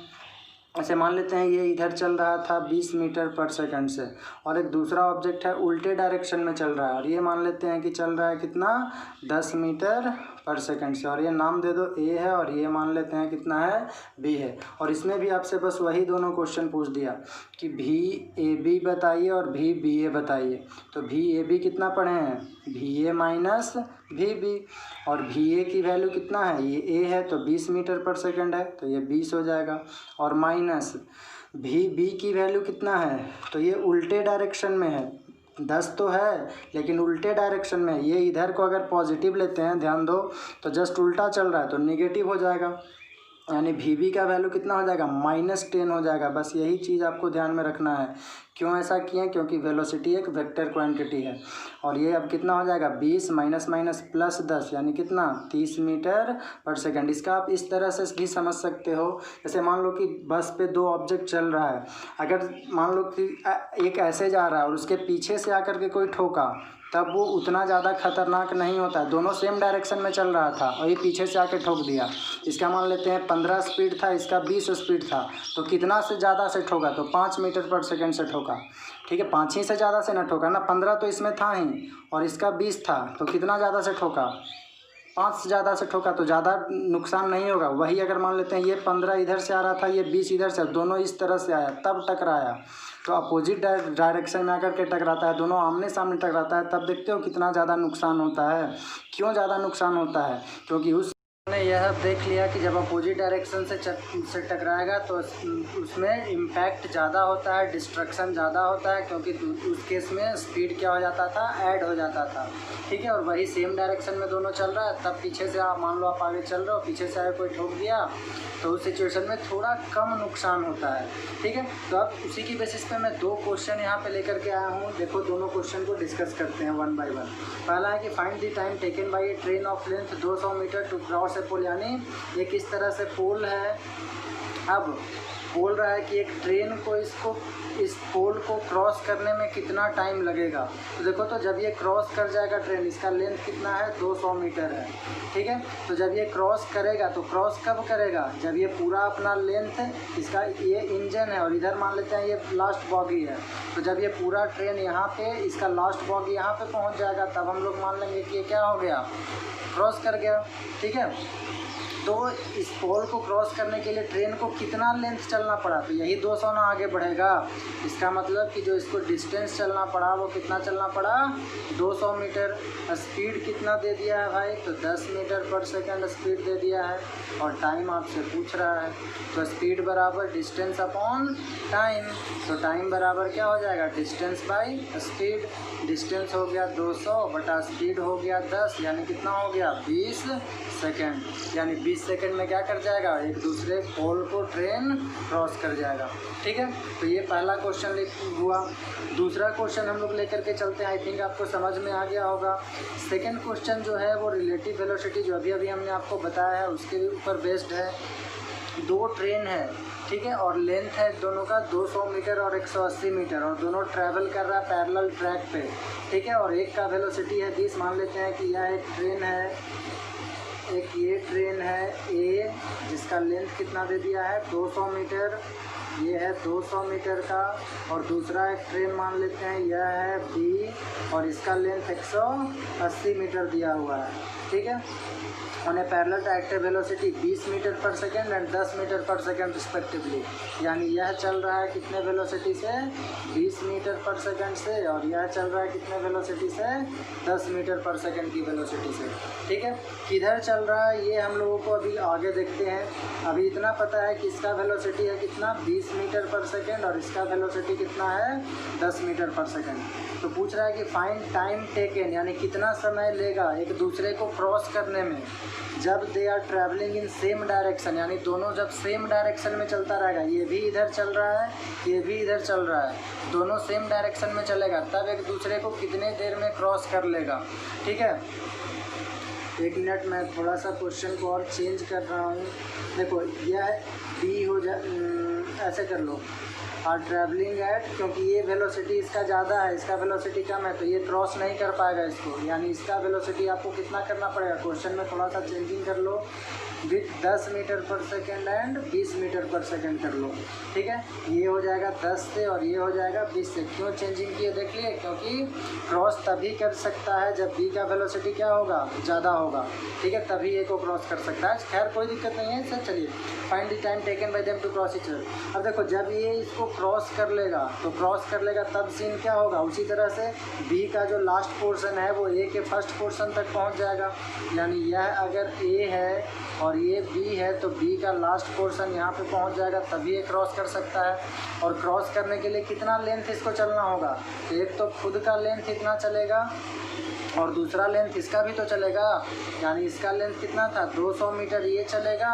ऐसे मान लेते हैं ये इधर चल रहा था 20 मीटर पर सेकंड से, और एक दूसरा ऑब्जेक्ट है उल्टे डायरेक्शन में चल रहा है, और ये मान लेते हैं कि चल रहा है कितना, 10 मीटर पर सेकंड से, और ये नाम दे दो ए है, और ये मान लेते हैं कितना है, बी है। और इसमें भी आपसे बस वही दोनों क्वेश्चन पूछ दिया कि भी ए बी बताइए और भी बी ए बताइए। तो भी ए बी कितना पढ़े हैं, भी ए माइनस भी बी, और भी ए की वैल्यू कितना है, ये ए है तो 20 मीटर पर सेकंड है तो ये 20 हो जाएगा, और माइनस भी बी की वैल्यू कितना है, तो ये उल्टे डायरेक्शन में है, 10 तो है लेकिन उल्टे डायरेक्शन में है। ये इधर को अगर पॉजिटिव लेते हैं, ध्यान दो, तो जस्ट उल्टा चल रहा है तो नेगेटिव हो जाएगा, यानी वी बी का वैल्यू कितना हो जाएगा, -10 हो जाएगा। बस यही चीज़ आपको ध्यान में रखना है। क्यों ऐसा किए, क्योंकि वेलोसिटी एक वेक्टर क्वांटिटी है। और ये अब कितना हो जाएगा, 20 माइनस +10 यानी कितना, 30 मीटर पर सेकंड। इसका आप इस तरह से भी समझ सकते हो, जैसे मान लो कि बस पे 2 ऑब्जेक्ट चल रहा है, अगर मान लो कि एक ऐसे जा रहा है और उसके पीछे से आकर के कोई ठोका, तब वो उतना ज़्यादा खतरनाक नहीं होता है। दोनों सेम डायरेक्शन में चल रहा था और ये पीछे से आके ठोक दिया। इसका मान लेते हैं 15 स्पीड था, इसका 20 स्पीड था, तो कितना से ज़्यादा से ठोका, तो 5 मीटर पर सेकंड से ठोका। ठीक है, 5 ही से ज़्यादा से ना ठोका ना, 15 तो इसमें था ही और इसका 20 था, तो कितना ज़्यादा से ठोका, 5 से ज़्यादा से ठोका, तो ज़्यादा नुकसान नहीं होगा। वही अगर मान लेते हैं ये 15 इधर से आ रहा था, ये 20 इधर से, दोनों इस तरह से आया तब टकराया, तो अपोजिट डायरेक्शन में आकर के टकराता है, दोनों आमने सामने टकराता है, तब देखते हो कितना ज़्यादा नुकसान होता है। क्यों ज़्यादा नुकसान होता है, क्योंकि उसने यह देख लिया कि जब अपोजिट डायरेक्शन से टकराएगा तो उसमें इम्पैक्ट ज़्यादा होता है, डिस्ट्रक्शन ज़्यादा होता है, क्योंकि उस केस में स्पीड क्या हो जाता था, ऐड हो जाता था। ठीक है, और वही सेम डायरेक्शन में दोनों चल रहा है, तब पीछे से आप मान लो आप आगे चल रहे हो, पीछे से आगे कोई ठोक दिया, तो उस सिचुएशन में थोड़ा कम नुकसान होता है। ठीक है, तो अब उसी की बेसिस पे मैं 2 क्वेश्चन यहाँ पे लेकर के आया हूँ। देखो, दोनों क्वेश्चन को डिस्कस करते हैं 1 बाय 1। पहला है कि find the time taken by a train of length 200 metre to cross a pole, यानी एक इस तरह से पोल है। अब बोल रहा है कि एक ट्रेन को इस पोल को क्रॉस करने में कितना टाइम लगेगा। तो देखो, तो जब ये क्रॉस कर जाएगा ट्रेन, इसका लेंथ कितना है, 200 मीटर है। ठीक है, तो जब ये क्रॉस करेगा तो क्रॉस कब करेगा, जब ये पूरा अपना लेंथ, इसका ये इंजन है और इधर मान लेते हैं ये लास्ट बॉगी है, तो जब ये पूरा ट्रेन यहाँ पे, इसका लास्ट बॉगी यहाँ पे पहुँच जाएगा, तब हम लोग मान लेंगे कि ये क्या हो गया, क्रॉस कर गया। ठीक है, तो इस पोल को क्रॉस करने के लिए ट्रेन को कितना लेंथ चलना पड़ा, तो यही 200 ना आगे बढ़ेगा। इसका मतलब कि जो इसको डिस्टेंस चलना पड़ा वो कितना चलना पड़ा, 200 मीटर। स्पीड कितना दे दिया है भाई, तो 10 मीटर पर सेकंड स्पीड दे दिया है, और टाइम आपसे पूछ रहा है, तो स्पीड बराबर डिस्टेंस अपॉन टाइम। तो टाइम बराबर क्या हो जाएगा, डिस्टेंस बाई स्पीड। डिस्टेंस हो गया 200 बटा स्पीड हो गया 10, यानी कितना हो गया, 20 सेकेंड। यानी 20 सेकंड में क्या कर जाएगा, एक दूसरे पोल को ट्रेन क्रॉस कर जाएगा। ठीक है, तो ये पहला क्वेश्चन हुआ। दूसरा क्वेश्चन हम लोग लेकर के चलते हैं, आई थिंक आपको समझ में आ गया होगा। सेकंड क्वेश्चन जो है वो रिलेटिव वेलोसिटी, जो अभी हमने आपको बताया है उसके ऊपर बेस्ड है। 2 ट्रेन है, ठीक है, और लेंथ है दोनों का 200 मीटर और 180 मीटर, और दोनों ट्रैवल कर रहा है पैरेलल ट्रैक पे। ठीक है, और एक का वेलोसिटी है 20। मान लेते हैं कि यह एक ट्रेन है, एक ये ट्रेन है ए, जिसका लेंथ कितना दे दिया है 200 मीटर, ये है 200 मीटर का। और दूसरा एक ट्रेन मान लेते हैं, यह है बी और इसका लेंथ 180 मीटर दिया हुआ है। ठीक है, on a parallel directed velocity 20 metre पर सेकेंड एंड 10 मीटर पर सेकेंड रिस्पेक्टिवली। यानी यह चल रहा है कितने वेलोसिटी से 20 मीटर पर सेकेंड से, और यह चल रहा है कितने वेलोसिटी से 10 मीटर पर सेकेंड की वेलोसिटी से। ठीक है, किधर चल रहा है ये हम लोगों को अभी आगे देखते हैं। अभी इतना पता है कि इसका वेलोसिटी है कितना 20 मीटर पर सेकेंड और इसका वेलोसिटी कितना है 10 मीटर पर सेकेंड। तो पूछ रहा है कि फाइंड टाइम टेकन, यानी कितना समय लेगा एक दूसरे को क्रॉस करने में जब they are travelling in same direction, यानी दोनों जब सेम डायरेक्शन में चलता रहेगा, ये भी इधर चल रहा है ये भी इधर चल रहा है, दोनों सेम डायरेक्शन में चलेगा, तब एक दूसरे को कितने देर में क्रॉस कर लेगा। ठीक है, एक मिनट मैं थोड़ा सा क्वेश्चन को और चेंज कर रहा हूँ। देखो यह बी हो जा, ऐसे कर लो, आर ट्रैवलिंग एट, क्योंकि ये वेलोसिटी इसका ज़्यादा है, इसका वेलोसिटी कम है, तो ये क्रॉस नहीं कर पाएगा इसको, यानी इसका वेलोसिटी आपको कितना करना पड़ेगा, क्वेश्चन में थोड़ा सा चेंजिंग कर लो, विथ 10 मीटर पर सेकेंड एंड 20 मीटर पर सेकेंड कर लो। ठीक है, ये हो जाएगा 10 से और ये हो जाएगा 20 से। क्यों चेंजिंग किए देख लिए, क्योंकि क्रॉस तभी कर सकता है जब बी का वेलोसिटी क्या होगा ज़्यादा होगा। ठीक है, तभी ए को क्रॉस कर सकता है। खैर कोई दिक्कत नहीं है सर। चलिए, find the time taken by them to cross each other. अब देखो जब ये इसको क्रॉस कर लेगा तो क्रॉस कर लेगा तब सीन क्या होगा, उसी तरह से बी का जो लास्ट पोर्शन है वो ए के फर्स्ट पोर्शन तक पहुंच जाएगा। यानी यह अगर ए है और ये बी है तो बी का लास्ट पोर्शन यहाँ पे पहुँच जाएगा, तभी ये क्रॉस कर सकता है। और क्रॉस करने के लिए कितना लेंथ इसको चलना होगा, एक तो खुद का लेंथ इतना चलेगा और दूसरा लेंथ इसका भी तो चलेगा। यानी इसका लेंथ कितना था 200 मीटर ये चलेगा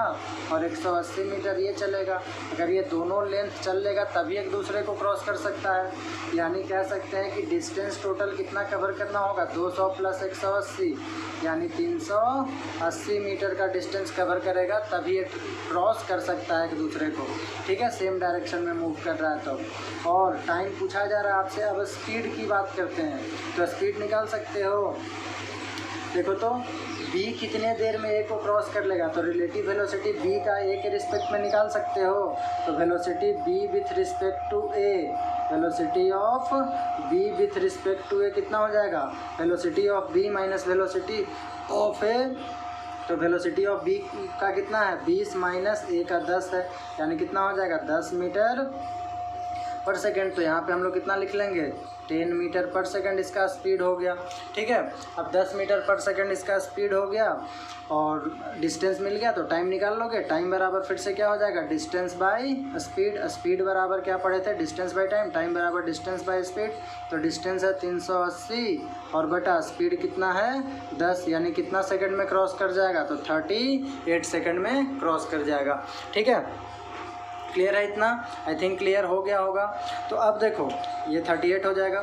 और 180 मीटर ये चलेगा। अगर ये दोनों लेंथ चल लेगा तभी एक दूसरे को क्रॉस कर सकता है। यानी कह सकते हैं कि डिस्टेंस टोटल कितना कवर करना होगा 200 प्लस 180, यानी 380 मीटर का डिस्टेंस कवर करेगा, तभी ये क्रॉस कर सकता है एक दूसरे को। ठीक है, सेम डायरेक्शन में मूव कर रहा है तो। और टाइम पूछा जा रहा है आपसे, अब स्पीड की बात करते हैं। तो स्पीड निकाल सकते हो, देखो तो b कितने देर में a को क्रॉस कर लेगा, तो रिलेटिव वेलोसिटी b का a के रिस्पेक्ट में निकाल सकते हो। तो velocity b with respect to a, velocity of b with respect to a कितना हो जाएगा, velocity of b minus velocity of a। तो वेलोसिटी ऑफ b का कितना है 20 माइनस a का 10 है, यानी कितना हो जाएगा 10 मीटर पर सेकेंड। तो यहाँ पे हम लोग कितना लिख लेंगे 10 मीटर पर सेकेंड इसका स्पीड हो गया। ठीक है, अब 10 मीटर पर सेकेंड इसका स्पीड हो गया और डिस्टेंस मिल गया, तो टाइम निकाल लोगे। टाइम बराबर फिर से क्या हो जाएगा डिस्टेंस बाय स्पीड। स्पीड बराबर क्या पढ़े थे डिस्टेंस बाय टाइम, टाइम बराबर डिस्टेंस बाय स्पीड। तो डिस्टेंस है 380 और बटा स्पीड कितना है 10, यानी कितना सेकंड में क्रॉस कर जाएगा, तो 38 सेकंड में क्रॉस कर जाएगा। ठीक है, क्लियर है इतना, आई थिंक क्लियर हो गया होगा। तो अब देखो ये 38 हो जाएगा।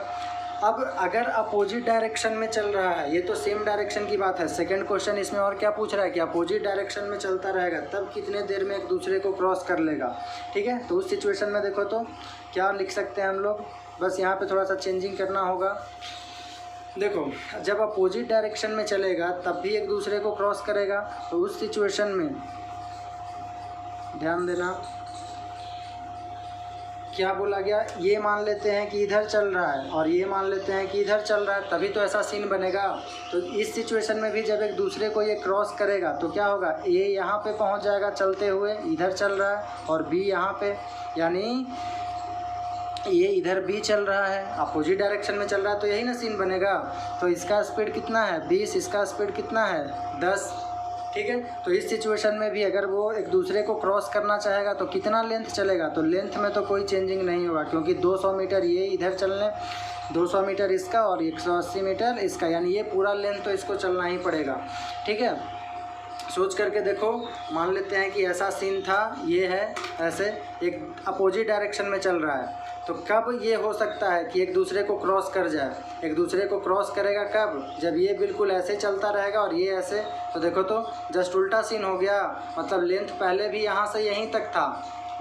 अब अगर अपोजिट डायरेक्शन में चल रहा है, ये तो सेम डायरेक्शन की बात है। सेकंड क्वेश्चन इसमें और क्या पूछ रहा है कि अपोजिट डायरेक्शन में चलता रहेगा तब कितने देर में एक दूसरे को क्रॉस कर लेगा। ठीक है, तो उस सिचुएशन में देखो तो क्या लिख सकते हैं हम लोग, बस यहाँ पे थोड़ा सा चेंजिंग करना होगा। देखो जब अपोजिट डायरेक्शन में चलेगा तब भी एक दूसरे को क्रॉस करेगा, तो उस सिचुएशन में ध्यान देना क्या बोला गया, ये मान लेते हैं कि इधर चल रहा है और ये मान लेते हैं कि इधर चल रहा है, तभी तो ऐसा सीन बनेगा। तो इस सिचुएशन में भी जब एक दूसरे को ये क्रॉस करेगा तो क्या होगा, ए यहाँ पे पहुँच जाएगा चलते हुए, इधर चल रहा है, और बी यहाँ पे, यानी ये इधर भी चल रहा है, अपोजिट डायरेक्शन में चल रहा है, तो यही ना सीन बनेगा। तो इसका स्पीड कितना है 20, इसका स्पीड कितना है 10। ठीक है, तो इस सिचुएशन में भी अगर वो एक दूसरे को क्रॉस करना चाहेगा तो कितना लेंथ चलेगा, तो लेंथ में तो कोई चेंजिंग नहीं होगा, क्योंकि 200 मीटर ये इधर चलने, 200 मीटर इसका और 180 मीटर इसका, यानी ये पूरा लेंथ तो इसको चलना ही पड़ेगा। ठीक है, सोच करके देखो, मान लेते हैं कि ऐसा सीन था, ये है ऐसे एक अपोजिट डायरेक्शन में चल रहा है, तो कब ये हो सकता है कि एक दूसरे को क्रॉस कर जाए। एक दूसरे को क्रॉस करेगा कब, जब ये बिल्कुल ऐसे चलता रहेगा और ये ऐसे। तो देखो तो जस्ट उल्टा सीन हो गया, मतलब लेंथ पहले भी यहाँ से यहीं तक था,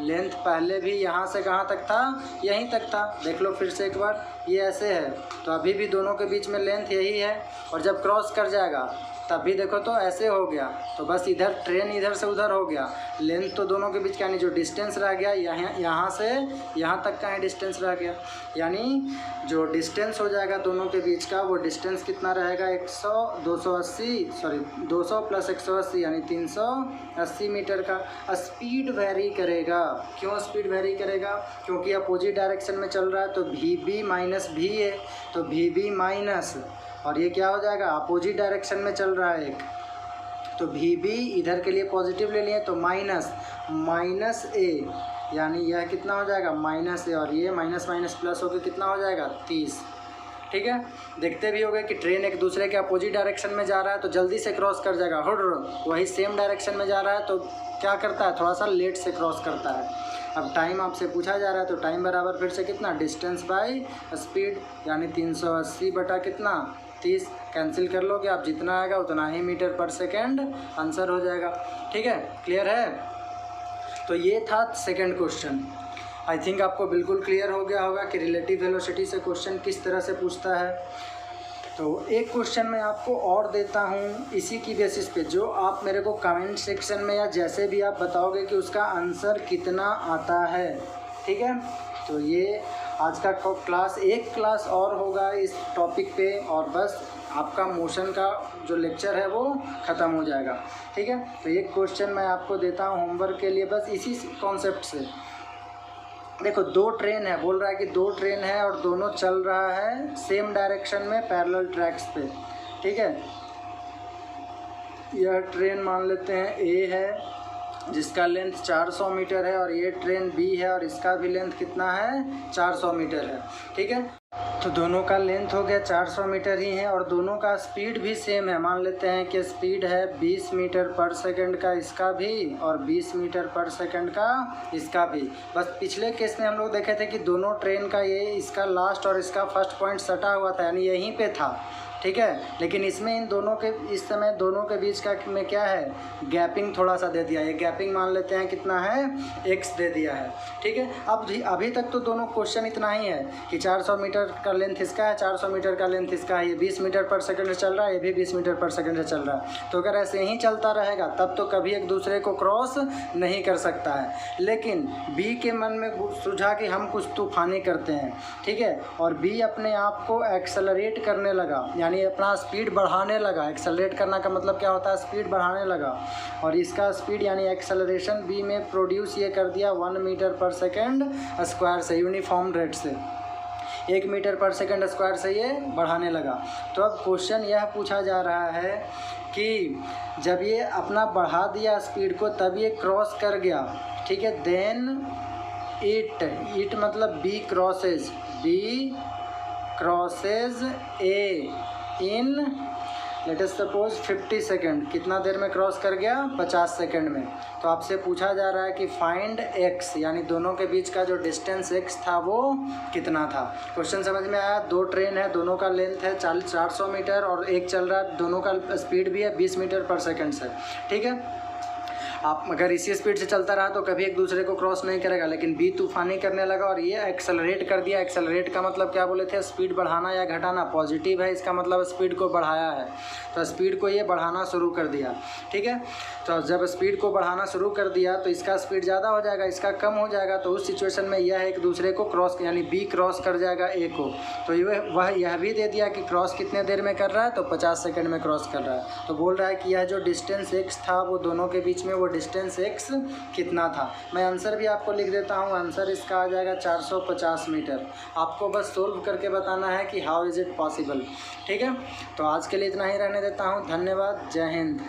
लेंथ पहले भी यहाँ से कहाँ तक था, यहीं तक था। देख लो फिर से एक बार, ये ऐसे है, तो अभी भी दोनों के बीच में लेंथ यही है, और जब क्रॉस कर जाएगा तब भी देखो तो ऐसे हो गया, तो बस इधर ट्रेन इधर से उधर हो गया, लेंथ तो दोनों के बीच का यानी जो डिस्टेंस रह गया यहाँ से यहाँ तक का ही डिस्टेंस रह गया, यानी जो डिस्टेंस हो जाएगा दोनों के बीच का वो डिस्टेंस कितना रहेगा 200 प्लस 180 यानी 380 मीटर का। स्पीड वेरी करेगा, क्यों स्पीड वेरी करेगा? क्योंकि अपोजिट डायरेक्शन में चल रहा है, तो VB माइनस भी है, तो VB माइनस, और ये क्या हो जाएगा, अपोजिट डायरेक्शन में चल रहा है एक, तो VB इधर के लिए पॉजिटिव ले लिए तो माइनस A, यानी यह कितना हो जाएगा -A, और ये माइनस माइनस प्लस होकर कितना हो जाएगा 30। ठीक है, देखते भी होंगे कि ट्रेन एक दूसरे के अपोजिट डायरेक्शन में जा रहा है तो जल्दी से क्रॉस कर जाएगा, वही सेम डायरेक्शन में जा रहा है तो क्या करता है, थोड़ा सा लेट से क्रॉस करता है। अब टाइम आपसे पूछा जा रहा है, तो टाइम बराबर फिर से कितना, डिस्टेंस बाय स्पीड, यानी 380 बटा कितना 30, कैंसिल कर लोगे आप, जितना आएगा उतना ही मीटर पर सेकेंड आंसर हो जाएगा। ठीक है, क्लियर है? तो ये था सेकंड क्वेश्चन। आई थिंक आपको बिल्कुल क्लियर हो गया होगा कि रिलेटिव वेलोसिटी से क्वेश्चन किस तरह से पूछता है। तो एक क्वेश्चन मैं आपको और देता हूँ इसी की बेसिस पे, जो आप मेरे को कमेंट सेक्शन में या जैसे भी आप बताओगे कि उसका आंसर कितना आता है। ठीक है, तो ये आज का क्लास, एक क्लास और होगा इस टॉपिक पे, और बस आपका मोशन का जो लेक्चर है वो ख़त्म हो जाएगा। ठीक है, तो एक क्वेश्चन मैं आपको देता हूँ होमवर्क के लिए, बस इसी कॉन्सेप्ट से। देखो, दो ट्रेन है, बोल रहा है कि दो ट्रेन है और दोनों चल रहा है सेम डायरेक्शन में पैरेलल ट्रैक्स पे। ठीक है, यह ट्रेन मान लेते हैं A है जिसका लेंथ 400 मीटर है, और ये ट्रेन B है और इसका भी लेंथ कितना है 400 मीटर है। ठीक है, तो दोनों का लेंथ हो गया 400 मीटर ही है, और दोनों का स्पीड भी सेम है। मान लेते हैं कि स्पीड है 20 मीटर पर सेकंड का इसका भी, और 20 मीटर पर सेकंड का इसका भी। बस पिछले केस में हम लोग देखे थे कि दोनों ट्रेन का ये इसका लास्ट और इसका फर्स्ट पॉइंट सटा हुआ था, यानी यहीं पे था। ठीक है, लेकिन इसमें इन दोनों के इस समय दोनों के बीच का में क्या है, गैपिंग थोड़ा सा दे दिया। ये गैपिंग मान लेते हैं कितना है, x दे दिया है। ठीक है, अब अभी तक तो दोनों क्वेश्चन इतना ही है कि 400 मीटर का लेंथ इसका है, 400 मीटर का लेंथ इसका है, ये 20 मीटर पर सेकंड से चल रहा है, ये भी 20 मीटर पर सेकंड से चल रहा है। तो अगर ऐसे ही चलता रहेगा तब तो कभी एक दूसरे को क्रॉस नहीं कर सकता है। लेकिन B के मन में सुझा कि हम कुछ तूफानी करते हैं। ठीक है, और B अपने आप को एक्सेलरेट करने लगा, यानी अपना स्पीड बढ़ाने लगा। एक्सेलरेट करना का मतलब क्या होता है, स्पीड बढ़ाने लगा, और इसका स्पीड यानी एक्सेलरेशन B में प्रोड्यूस ये कर दिया 1 मीटर पर सेकंड स्क्वायर से, यूनिफॉर्म रेट से 1 मीटर पर सेकंड स्क्वायर से ये बढ़ाने लगा। तो अब क्वेश्चन यह पूछा जा रहा है कि जब ये अपना बढ़ा दिया स्पीड को तब ये क्रॉस कर गया। ठीक है, देन इट मतलब B crosses A in let us suppose 50 second. कितना देर में क्रॉस कर गया, 50 सेकेंड में। तो आपसे पूछा जा रहा है कि फाइंड x, यानी दोनों के बीच का जो डिस्टेंस x था वो कितना था। क्वेश्चन समझ में आया? दो ट्रेन है, दोनों का लेंथ है 400 मीटर, और एक चल रहा है, दोनों का स्पीड भी है 20 मीटर पर सेकेंड से। ठीक है, आप अगर इसी स्पीड से चलता रहा तो कभी एक दूसरे को क्रॉस नहीं करेगा, लेकिन B तूफानी करने लगा और ये एक्सेलरेट कर दिया। एक्सेलरेट का मतलब क्या बोले थे, स्पीड बढ़ाना या घटाना। पॉजिटिव है इसका मतलब स्पीड को बढ़ाया है, तो स्पीड को ये बढ़ाना शुरू कर दिया। ठीक है, तो जब स्पीड को बढ़ाना शुरू कर दिया तो इसका स्पीड ज़्यादा हो जाएगा, इसका कम हो जाएगा। तो उस सिचुएशन में यह एक दूसरे को क्रॉस, यानी B क्रॉस कर जाएगा A को। तो वह यह भी दे दिया कि क्रॉस कितने देर में कर रहा है, तो 50 सेकेंड में क्रॉस कर रहा है। तो बोल रहा है कि यह जो डिस्टेंस x था वो दोनों के बीच में वो डिस्टेंस x कितना था। मैं आंसर भी आपको लिख देता हूँ। आंसर इसका आ जाएगा 450 मीटर। आपको बस सोल्व करके बताना है कि हाउ इज़ इट पॉसिबल। ठीक है, तो आज के लिए इतना ही रहने देता हूँ। धन्यवाद, जय हिंद।